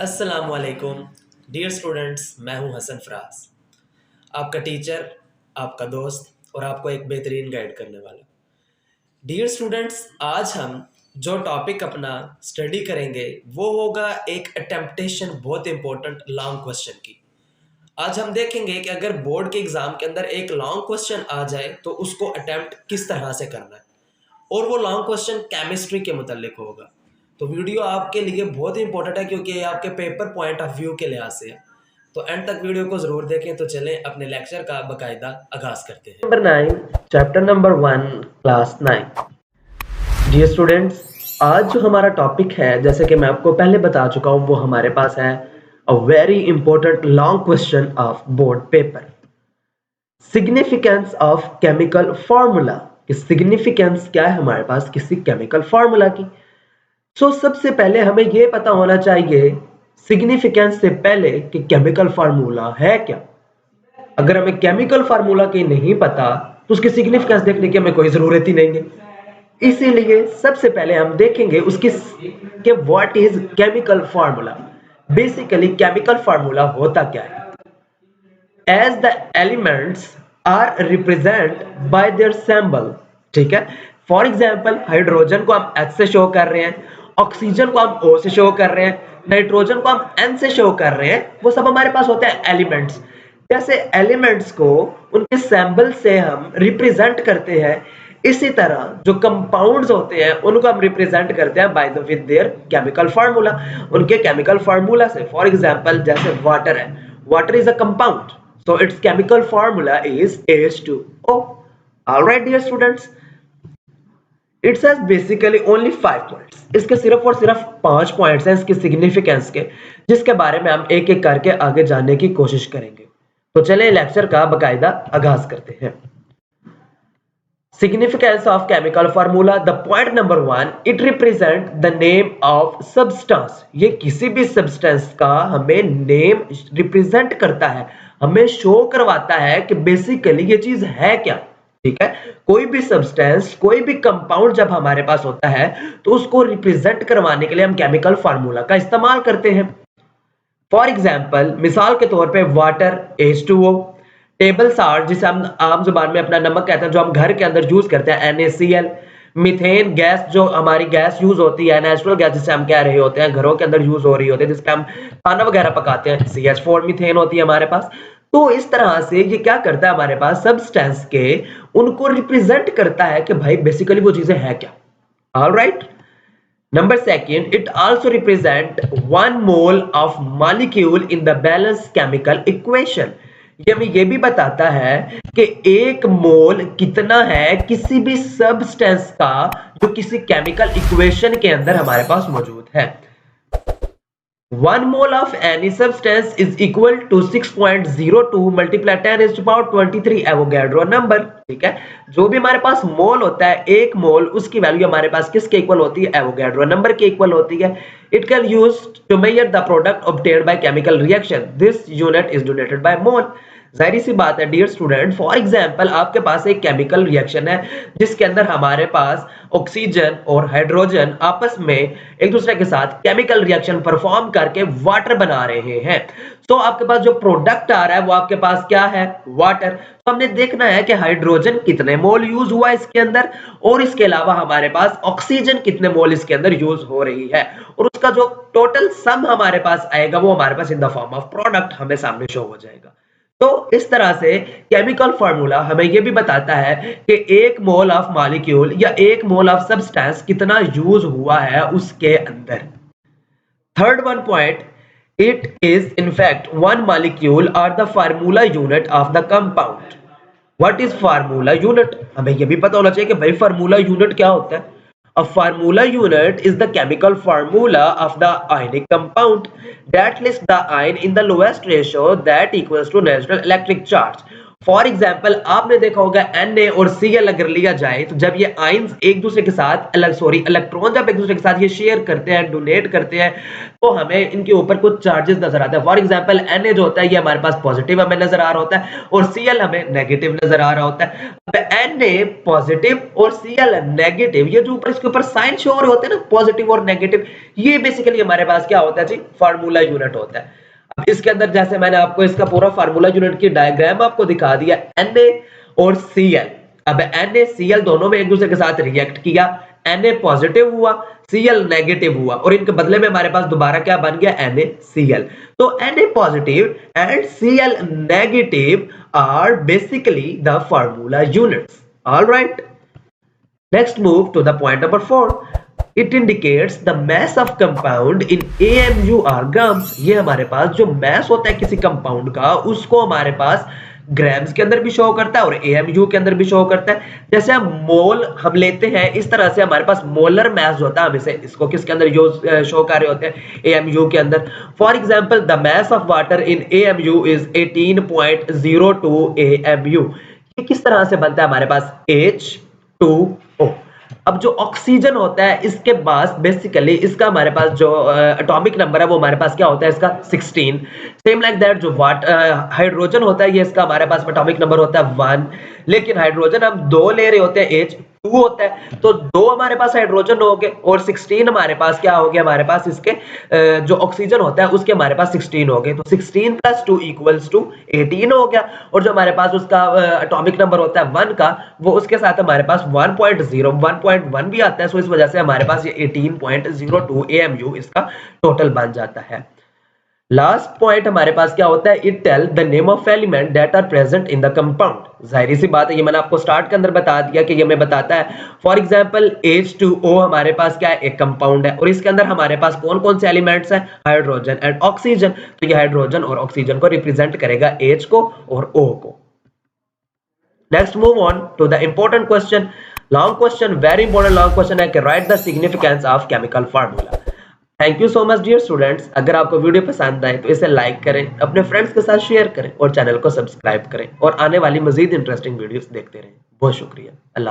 अस्सलामुअलैकुम dear students, मैं हूं हसन फराज, आपका टीचर, आपका दोस्त और आपको एक बेहतरीन गाइड करने वाला। डियर स्टूडेंट्स, आज हम जो टॉपिक अपना स्टडी करेंगे वो होगा एक अटेम्प्टेशन, बहुत इंपॉर्टेंट लॉन्ग क्वेश्चन की। आज हम देखेंगे कि अगर बोर्ड के एग्जाम के अंदर एक लॉन्ग क्वेश्चन आ जाए तो उसको अटेम्प्ट किस तरह से करना है, और वो लॉन्ग क्वेश्चन केमिस्ट्री के मुतालिक होगा। तो वीडियो आपके लिए बहुत इंपॉर्टेंट है क्योंकि ये आपके पेपर पॉइंट ऑफ व्यू के लिहाज से है। तो एंड तक वीडियो को जरूर देखें। तो चलें अपने लेक्चर का बाकायदा आगाज करते हैं। Number 9, chapter number 1, class 9। Dear students, आज जो हमारा टॉपिक है, जैसे कि मैं आपको पहले बता चुका हूं, वो हमारे पास है a very important long question of board paper. Significance of chemical formula. कि सिग्निफिकेंस क्या है हमारे पास किसी केमिकल फार्मूला की। सबसे पहले हमें यह पता होना चाहिए सिग्निफिकेंस से पहले कि केमिकल फार्मूला है क्या। अगर हमें केमिकल फार्मूला की नहीं पता तो उसकी सिग्निफिकेंस देखने की हमें कोई जरूरत ही नहीं है। इसीलिए सबसे पहले हम देखेंगे उसकी कि what is chemical formula. Basically chemical formula होता क्या है। As the elements are represent by their symbol. ठीक है, फॉर एग्जांपल हाइड्रोजन को हम H से शो कर रहे हैं, ऑक्सीजन को हम O से शो कर रहे हैं, नाइट्रोजन को हम N से शो कर रहे हैं। वो सब हमारे पास होते हैं एलिमेंट्स। जैसे एलिमेंट्स को उनके सिंबल से हम रिप्रेजेंट करते हैं, इसी तरह जो कंपाउंड्स होते हैं उनको हम रिप्रेजेंट करते हैं by the with their chemical formula, उनके केमिकल फार्मूला से। फॉर एग्जांपल जैसे वाटर है, water is a compound, so its chemical formula is H2O. All right dear students, it says basically only 5 points. इसके सिर्फ और सिर्फ 5 पॉइंट्स हैं इसकी सिग्निफिकेंस के, जिसके बारे में हम एक एक करके आगे जानने की कोशिश करेंगे। तो चलिए लेक्चर का बकायदा आगाज करते हैं। Significance of chemical formula. The point number 1, it represent the name of substance. ये किसी भी substance का हमें name represent करता है, हमें show करवाता है कि basically ये चीज है क्या। ठीक है, कोई भी substance, कोई भी compound जब हमारे पास होता है तो उसको represent करवाने के लिए हम chemical formula का इस्तेमाल करते हैं। फॉर एग्जाम्पल, मिसाल के तौर पे वाटर H2O, टेबल साल्ट जिसे हम आम जुबान में अपना नमक कहते हैं, जो हम घर के अंदर यूज करते हैं NaCl, मीथेन गैस जो हमारी गैस यूज होती है, नेचुरल गैस जिसे हम कह रहे होते हैं, घरों के अंदर यूज हो रही होती है, जिसपे हम खाना वगैरह पकाते हैं, CH4 मीथेन होती है हमारे पास। तो इस तरह से ये क्या करता है, हमारे पास सब्सटेंस के उनको रिप्रेजेंट करता है कि भाई बेसिकली वो चीजें हैं क्या। Alright. Number second, it also represent 1 mole of molecule in the balanced chemical equation. ये हमें ये भी बताता है कि 1 मोल कितना है किसी भी सब्सटेंस का जो किसी केमिकल इक्वेशन के अंदर हमारे पास मौजूद है। 1 mole of any substance is equal to 6.02 multiply 10 raised to power 23 Avogadro number. ठीक है, जो भी हमारे पास मोल होता है, 1 मोल, उसकी वैल्यू हमारे पास किसके इक्वल होती है, एवोगैड्रो नंबर के इक्वल होती है। It can use to measure the product obtained by chemical reaction, this unit is denoted by mole. जाहिर सी बात है डियर स्टूडेंट, फॉर एग्जांपल आपके पास एक केमिकल रिएक्शन है जिसके अंदर हमारे पास ऑक्सीजन और हाइड्रोजन आपस में एक दूसरे के साथ केमिकल रिएक्शन परफॉर्म करके वाटर बना रहे हैं। तो आपके पास जो प्रोडक्ट आ रहा है वो आपके पास क्या है, वाटर। तो हमने देखना है कि हाइड्रोजन कितने मोल यूज हुआ इसके अंदर, और इसके अलावा हमारे पास ऑक्सीजन कितने मोल इसके अंदर यूज हो रही है, और उसका जो टोटल सम हमारे पास आएगा वो हमारे पास in the form of product हमें सामने शो हो जाएगा। तो इस तरह से केमिकल फार्मूला हमें यह भी बताता है कि 1 मोल ऑफ मॉलिक्यूल या 1 मोल ऑफ सब्सटेंस कितना यूज हुआ है उसके अंदर। Third one point, it is in fact 1 molecule or the formula unit of the compound. What is formula unit? हमें यह भी पता होना चाहिए कि भाई फार्मूला यूनिट क्या होता है। A formula unit is the chemical formula of the ionic compound that lists the ion in the lowest ratio that equals to natural electric charge. For example आपने देखा होगा Na और Cl अगर लिया जाए तो जब ये आयंस एक दूसरे के साथ इलेक्ट्रॉन जब एक दूसरे के साथ ये शेयर करते हैं, डोनेट करते हैं, तो हमें इनके ऊपर कुछ चार्जेस नजर आते हैं। फॉर एग्जाम्पल Na जो होता है ये हमारे पास पॉजिटिव हमें नजर आ रहा होता है और Cl हमें नेगेटिव नजर आ रहा होता है। अब Na पॉजिटिव और Cl नेगेटिव, ये जो ऊपर इसके ऊपर साइन शो होते हैं ना, पॉजिटिव और नेगेटिव, ये बेसिकली हमारे पास क्या होता है जी, फार्मूला यूनिट होता है। अब इसके अंदर जैसे मैंने आपको इसका पूरा फार्मूला यूनिट की डायग्राम आपको दिखा दिया, Na और Cl। अब Na Cl दोनों में एक दूसरे के साथ रिएक्ट किया, Na पॉजिटिव हुआ, Cl नेगेटिव हुआ और इनके बदले में हमारे पास दोबारा क्या बन गया, NaCl। तो Na positive and Cl negative are basically the formula units. Alright, next move to the point number 4. It indicates the mass of compound in AMUR grams। ये हमारे पास जो mass होता है किसी कंपाउंड का, उसको हमारे पास ग्राम्स के अंदर भी शो करता है और AMU के अंदर भी शो करता है। जैसे हम मोल हम लेते हैं, इस तरह से हमारे पास मोलर मैस होता है, हम इसे इसको किसके अंदर यूज शो कर रहे होते हैं, AMU के अंदर। For example the mass of water in AMU is 18.02 AMU। ये किस तरह से बनता है, हमारे पास H2O। अब जो ऑक्सीजन होता है इसके पास बेसिकली इसका हमारे पास जो एटॉमिक नंबर है वो हमारे पास क्या होता है, इसका 16। सेम लाइक दैट जो हाइड्रोजन होता है ये इसका हमारे पास एटॉमिक नंबर होता है 1, लेकिन हाइड्रोजन हम 2 ले रहे होते हैं, H2 होता है, तो 2 हमारे पास हाइड्रोजन हो गए और 16 हमारे पास क्या हो गया, हमारे पास इसके जो ऑक्सीजन होता है उसके हमारे पास 16 हो गए, तो 16 + 2 = 18 हो गया। और जो हमारे पास उसका एटॉमिक नंबर होता है 1 का, वो उसके साथ हमारे पास 1.1 भी आता है, सो इस वजह से हमारे पास ये 18.02 AMU इसका टोटल बन जाता है। लास्ट पॉइंट हमारे पास क्या होता है, it tell the name of element that are present in the compound. जाहिर सी बात है, ये मैंने आपको स्टार्ट के अंदर बता दिया कि ये हमें बताता है। फॉर एग्जांपल H2O हमारे पास क्या है, एक कंपाउंड है और इसके अंदर हमारे पास कौन कौन से एलिमेंट्स हैं, हाइड्रोजन एंड ऑक्सीजन। तो ये हाइड्रोजन और ऑक्सीजन को रिप्रेजेंट करेगा, H को और O को। Next move on to the important question. Long question, very important long question है कि write the significance of chemical formula. Thank you so much dear students. अगर आपको वीडियो पसंद आए तो इसे लाइक करें, अपने फ्रेंड्स के साथ शेयर करें और चैनल को सब्सक्राइब करें और आने वाली मजीद इंटरेस्टिंग वीडियोस देखते रहें। बहुत शुक्रिया। अल्लाह।